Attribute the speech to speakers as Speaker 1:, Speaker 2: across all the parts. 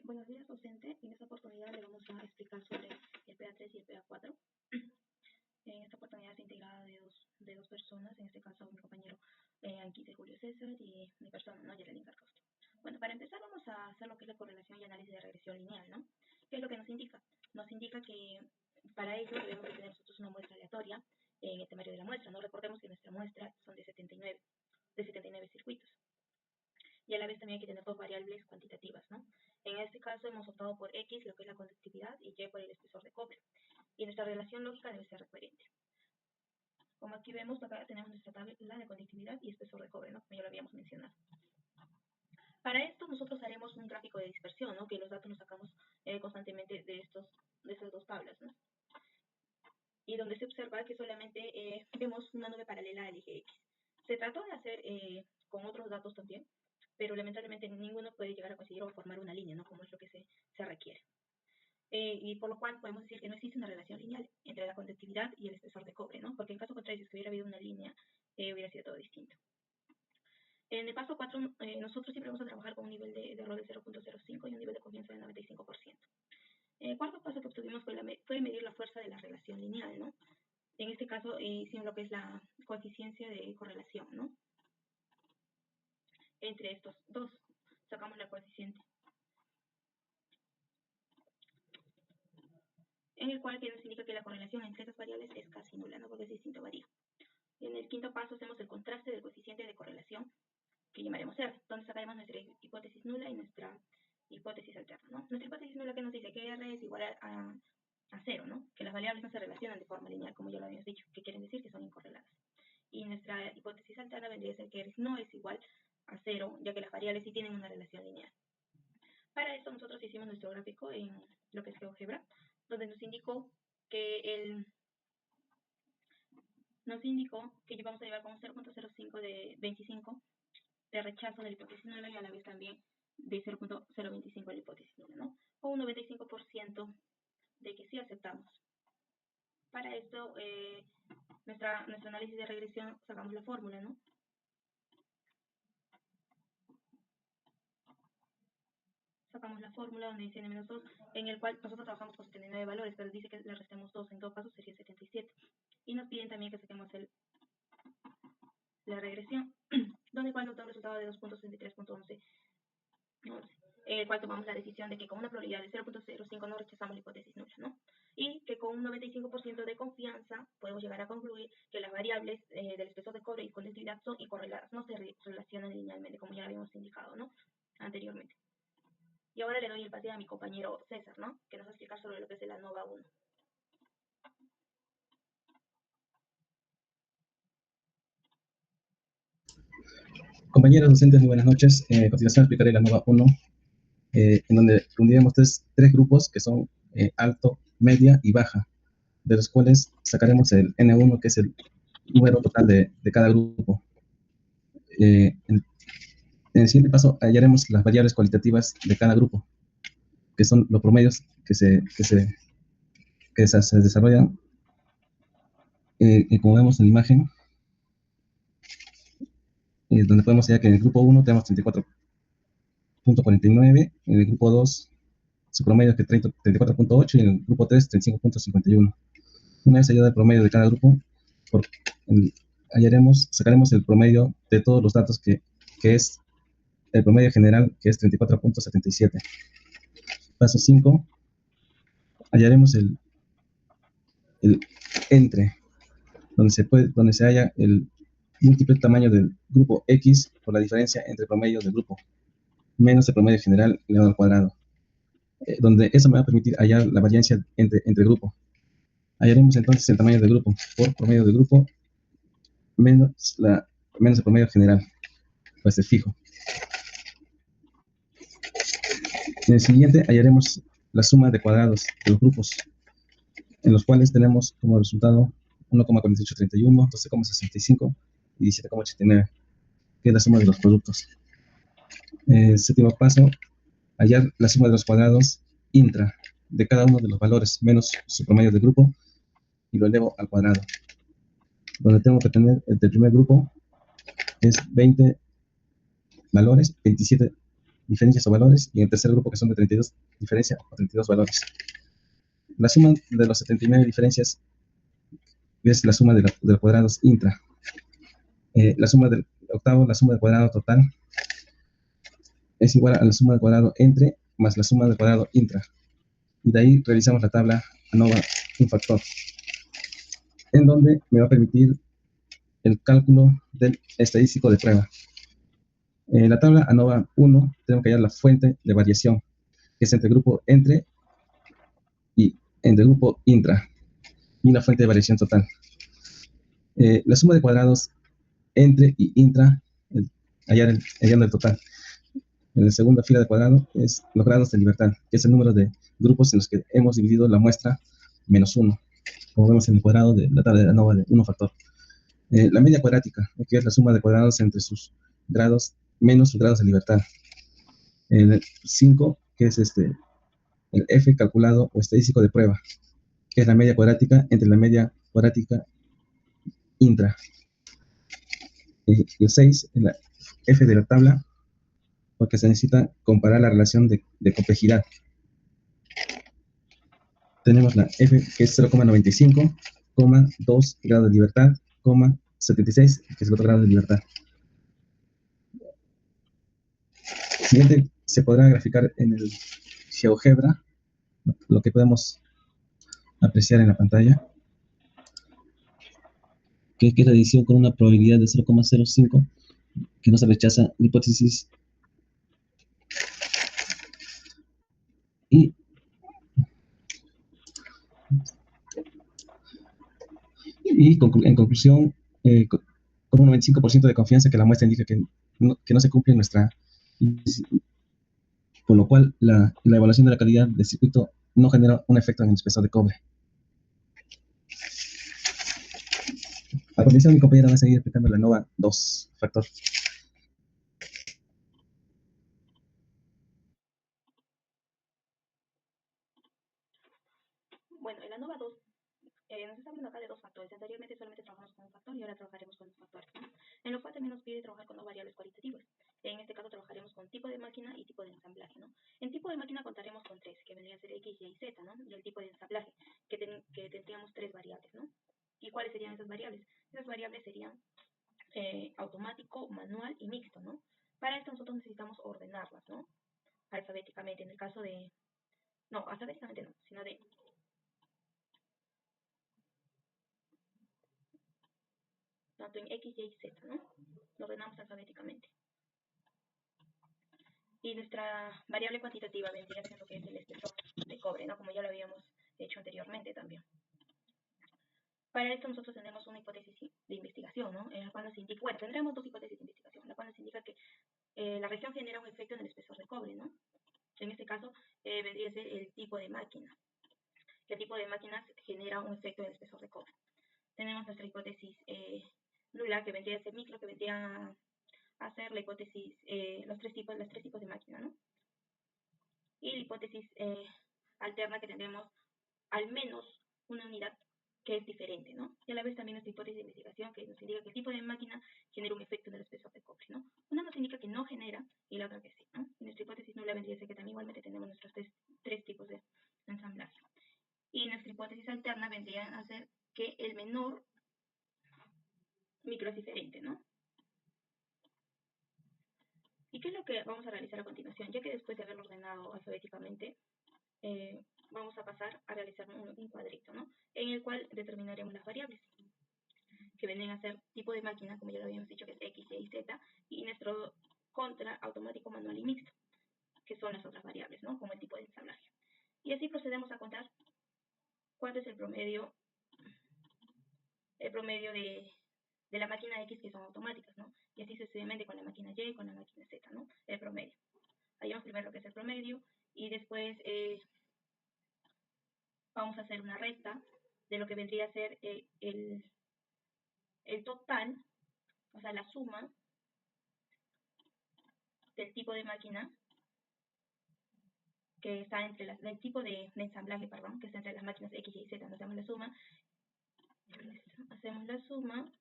Speaker 1: Buenos días, docente. En esta oportunidad le vamos a explicar sobre el PA3 y el PA4. En esta oportunidad es integrada de dos personas, en este caso mi compañero Anquise Julio César y mi persona, ¿no? Yerelin Carcausto. Bueno, para empezar vamos a hacer lo que es la correlación y análisis de regresión lineal, ¿no? ¿Qué es lo que nos indica? Nos indica que para ello debemos de tener nosotros una muestra aleatoria en el temario de la muestra, ¿no? Recordemos que nuestra muestra son de 79 circuitos. Y a la vez también hay que tener dos variables cuantitativas, ¿no? En este caso hemos optado por X, lo que es la conductividad, y Y por el espesor de cobre. Y nuestra relación lógica debe ser recurrente. Como aquí vemos, acá tenemos nuestra tabla de conductividad y espesor de cobre, ¿no? Como ya lo habíamos mencionado. Para esto nosotros haremos un gráfico de dispersión, ¿no? Que los datos los sacamos constantemente de estas dos tablas, ¿no? Y donde se observa que solamente vemos una nube paralela al eje X. Se trató de hacer con otros datos también, pero lamentablemente ninguno puede llegar a coincidir o formar una línea, ¿no? Como es lo que se requiere. Y por lo cual podemos decir que no existe una relación lineal entre la conductividad y el espesor de cobre, ¿no? Porque en caso contrario, si es que hubiera habido una línea, hubiera sido todo distinto. En el paso 4, nosotros siempre vamos a trabajar con un nivel de error de 0.05 y un nivel de confianza de 95%. El cuarto paso que obtuvimos fue medir la fuerza de la relación lineal, ¿no? En este caso, hicimos lo que es la coeficiencia de correlación, ¿no? Entre estos dos, sacamos la coeficiente. En el cual que nos indica que la correlación entre esas variables es casi nula, ¿no? Porque es distinto varía. En el quinto paso hacemos el contraste del coeficiente de correlación, que llamaremos R, donde sacaremos nuestra hipótesis nula y nuestra hipótesis alterna, ¿no? Nuestra hipótesis nula que nos dice que R es igual a 0, ¿no? Que las variables no se relacionan de forma lineal, como ya lo habíamos dicho, que quieren decir que son incorreladas. Y nuestra hipótesis alterna vendría a ser que R no es igual a 0, ya que las variables sí tienen una relación lineal. Para esto nosotros hicimos nuestro gráfico en lo que es GeoGebra, donde nos indicó que vamos a llevar con 0.05 de 25 de rechazo de la hipótesis nula y a la vez también de 0.025 de la hipótesis nula, ¿no? O un 95% de que sí aceptamos. Para esto, nuestro análisis de regresión sacamos la fórmula, ¿no? Sacamos la fórmula donde dice n-2, en el cual nosotros trabajamos con 79 valores, pero dice que le restemos 2, en todo caso sería 77. Y nos piden también que saquemos la regresión, donde cual nos da un resultado de 2.63.11, en el cual tomamos la decisión de que con una probabilidad de 0.05 no rechazamos la hipótesis nula, ¿no? Y que con un 95% de confianza podemos llegar a concluir que las variables del espesor de cobre y conductividad son incorreladas, no se relacionan linealmente, como ya habíamos indicado, ¿no? Anteriormente. Y ahora le doy el pase a mi compañero César, ¿no? Que nos va a explicar sobre lo que es el ANOVA 1.
Speaker 2: Compañeros docentes, muy buenas noches. A continuación explicaré la ANOVA 1, en donde reuniremos tres grupos que son alto, media y baja, de los cuales sacaremos el N1, que es el número total de cada grupo. En el siguiente paso hallaremos las variables cualitativas de cada grupo, que son los promedios que se desarrollan, como vemos en la imagen, donde podemos hallar que en el grupo 1 tenemos 34.49, en el grupo 2 su promedio es que 34.8 y en el grupo 3 35.51. Una vez hallado el promedio de cada grupo, sacaremos el promedio de todos los datos que es el promedio general, que es 34.77. Paso 5, hallaremos el entre, donde se halla el múltiplo tamaño del grupo X por la diferencia entre el promedio del grupo, menos el promedio general elevado al cuadrado, donde eso me va a permitir hallar la variancia entre grupo. Hallaremos entonces el tamaño del grupo por promedio del grupo menos el promedio general, pues es fijo. En el siguiente hallaremos la suma de cuadrados de los grupos, en los cuales tenemos como resultado 1,4831, 12,65 y 17,89, que es la suma de los productos. Séptimo paso, hallar la suma de los cuadrados intra de cada uno de los valores menos su promedio de grupo y lo elevo al cuadrado, donde tengo que tener el del primer grupo es 20 valores, 27 diferencias o valores, y el tercer grupo que son de 32 diferencias o 32 valores. La suma de los 79 diferencias es la suma de los cuadrados intra. La suma del octavo, la suma del cuadrado total, es igual a la suma del cuadrado entre más la suma del cuadrado intra. Y de ahí realizamos la tabla ANOVA un factor, en donde me va a permitir el cálculo del estadístico de prueba. En la tabla ANOVA 1 tenemos que hallar la fuente de variación, que es entre el grupo entre y entre el grupo intra, y la fuente de variación total. La suma de cuadrados entre y intra, hallando el total. En la segunda fila de cuadrado es los grados de libertad, que es el número de grupos en los que hemos dividido la muestra menos 1, como vemos en el cuadrado de la tabla de ANOVA de 1 factor. La media cuadrática, que es la suma de cuadrados entre sus grados menos sus grados de libertad. El 5, que es el F calculado o estadístico de prueba, que es la media cuadrática entre la media cuadrática intra. Y el 6, la F de la tabla, porque se necesita comparar la relación de complejidad. Tenemos la F, que es 0,95, 2 grados de libertad, 76, que es el otro grado de libertad. Siguiente, se podrá graficar en el GeoGebra, lo que podemos apreciar en la pantalla, que es la división con una probabilidad de 0,05, que no se rechaza la hipótesis. Y en conclusión, con un 95% de confianza que la muestra indica que no se cumple nuestra, por lo cual la evaluación de la calidad del circuito no genera un efecto en el espesor de cobre. A continuación, mi compañera va a seguir explicando la ANOVA 2 factor.
Speaker 1: Bueno, en la ANOVA 2 nos está hablando acá de dos factores. Anteriormente solamente trabajamos con un factor y ahora trabajaremos con dos factores, ¿no? En lo cual también nos pide trabajar con dos variables cualitativas. En este caso trabajaremos con tipo de máquina y tipo de ensamblaje, ¿no? En tipo de máquina contaremos con tres, que vendrían a ser X, Y y Z, ¿no? Y el tipo de ensamblaje, que tendríamos tres variables, ¿no? ¿Y cuáles serían esas variables? Esas variables serían automático, manual y mixto, ¿no? Para esto nosotros necesitamos ordenarlas, ¿no? Alfabéticamente, en el caso de... No, alfabéticamente no, sino de... tanto en X, Y y Z, ¿no? Lo ordenamos alfabéticamente. Y nuestra variable cuantitativa vendría siendo que es el espesor de cobre, ¿no? Como ya lo habíamos hecho anteriormente también. Para esto nosotros tenemos una hipótesis de investigación, ¿no? En la cual nos indica, bueno, tendremos dos hipótesis de investigación, la cual nos indica que la reacción genera un efecto en el espesor de cobre, ¿no? En este caso vendría a ser el tipo de máquina. ¿Qué tipo de máquinas genera un efecto en el espesor de cobre? Tenemos nuestra hipótesis nula, que vendría a ser micro, que vendría a hacer la hipótesis, los tres tipos de máquina, ¿no? Y la hipótesis alterna, que tendremos al menos una unidad que es diferente, ¿no? Y a la vez también nuestra hipótesis de investigación, que nos indica que el tipo de máquina genera un efecto en el espesor de cobre, ¿no? Una nos indica que no genera y la otra que sí, ¿no? Y nuestra hipótesis nula vendría a ser que también igualmente tenemos nuestros tres tipos de ensamblaje. Y nuestra hipótesis alterna vendría a ser que el menor micro es diferente, ¿no? ¿Y qué es lo que vamos a realizar a continuación? Ya que después de haberlo ordenado alfabéticamente, vamos a pasar a realizar un cuadrito, ¿no? En el cual determinaremos las variables, que vienen a ser tipo de máquina, como ya lo habíamos dicho, que es X, Y, Z, y nuestro contra automático, manual y mixto, que son las otras variables, ¿no? Como el tipo de ensamblaje. Y así procedemos a contar cuánto es el promedio de la máquina X, que son automáticas, ¿no? Y así sucesivamente con la máquina Y y con la máquina Z, ¿no? El promedio. Hallamos primero lo que es el promedio y después vamos a hacer una recta de lo que vendría a ser el total, o sea, la suma del tipo de máquina que está entre del tipo de ensamblaje, perdón, que está entre las máquinas X, Y, Z. Nos hacemos la suma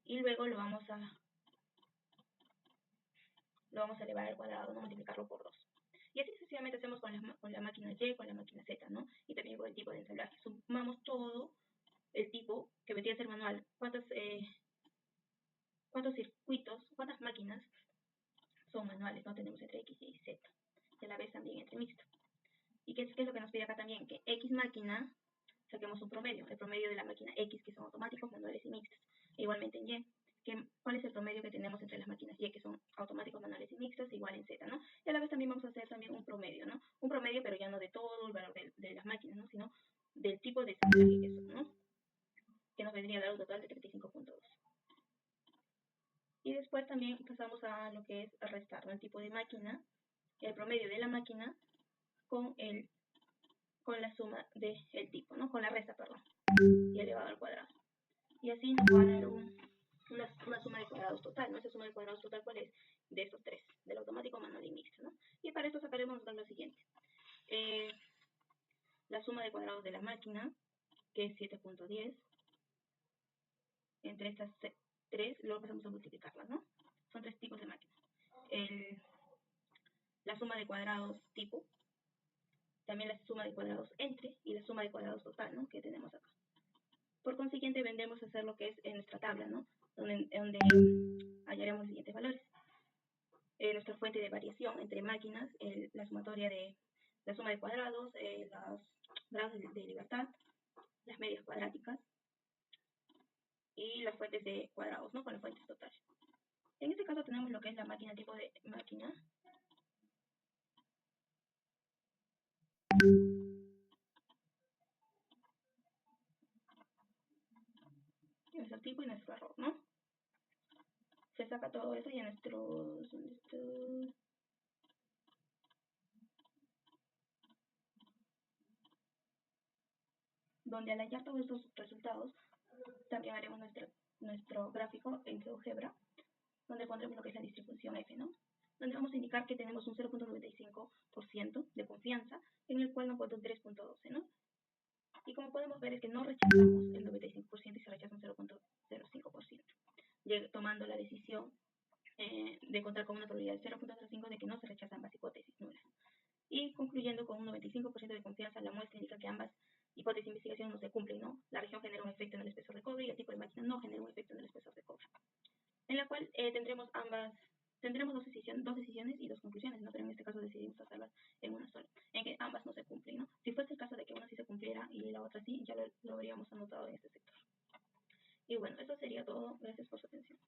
Speaker 1: y luego lo vamos a lo vamos a elevar al cuadrado, ¿no? Multiplicarlo por 2. Y así sucesivamente hacemos con la máquina Y, con la máquina Z, ¿no? Y también con el tipo de ensamblaje. Sumamos todo el tipo que vendría a ser manual. ¿Cuántos circuitos, cuántas máquinas son manuales, ¿no? Tenemos entre X y Z. Y a la vez también entre mixto. ¿Y qué es lo que nos pide acá también? Que X máquina, saquemos un promedio. El promedio de la máquina X, que son automáticos, manuales y mixtos. Igualmente en Y. ¿Cuál es el promedio que tenemos entre las máquinas Y, que son automáticos, manuales y mixtos, igual en Z, ¿no? Y a la vez también vamos a hacer también un promedio, ¿no? Un promedio, pero ya no de todo el valor de las máquinas, ¿no? Sino del tipo de ensamblaje que son, ¿no? Que nos vendría a dar un total de 35.2. Y después también pasamos a lo que es restar, ¿no? El tipo de máquina, el promedio de la máquina con la suma del tipo, ¿no? Con la resta, perdón, y elevado al cuadrado. Y así nos va a dar una suma de cuadrados total, ¿no? Esa suma de cuadrados total, ¿cuál es? De estos tres, del automático, manual y mixto, ¿no? Y para esto sacaremos lo siguiente. La suma de cuadrados de la máquina, que es 7.10, entre estas tres, luego pasamos a multiplicarlas, ¿no? Son tres tipos de máquinas. La suma de cuadrados tipo, también la suma de cuadrados entre y la suma de cuadrados total, ¿no? Que tenemos acá. Por consiguiente, vendremos a hacer lo que es en nuestra tabla, ¿no? Donde hallaremos los siguientes valores. Nuestra fuente de variación entre máquinas, la sumatoria de la suma de cuadrados, las grados de libertad, las medias cuadráticas y las fuentes de cuadrados, ¿no? Con las fuentes totales. En este caso tenemos lo que es la máquina, tipo de máquina. Nuestro tipo y nuestro error, ¿no? Se saca todo eso y a nuestros... donde al hallar todos estos resultados, también haremos nuestro gráfico en GeoGebra, donde pondremos lo que es la distribución F, ¿no? Donde vamos a indicar que tenemos un 0.95% de confianza, en el cual nos cuenta un 3.12, ¿no? Y como podemos ver es que no rechazamos el 95% y se rechaza un 0.05%, tomando la decisión de contar con una probabilidad del 0.05 de que no se rechazan ambas hipótesis nulas. Y concluyendo con un 95% de confianza, la muestra indica que ambas hipótesis de investigación no se cumplen, ¿no? La región genera un efecto en el espesor de cobre y el tipo de máquina no genera un efecto en el espesor de cobre. En la cual tendremos dos decisiones y dos conclusiones, ¿no? Pero en este caso decidimos hacerlas en una sola, en que ambas no se cumplen, ¿no? Si fuese el caso de que una sí se cumpliera y la otra sí, ya lo habríamos anotado en este sector. Y bueno, eso sería todo. Gracias por su atención.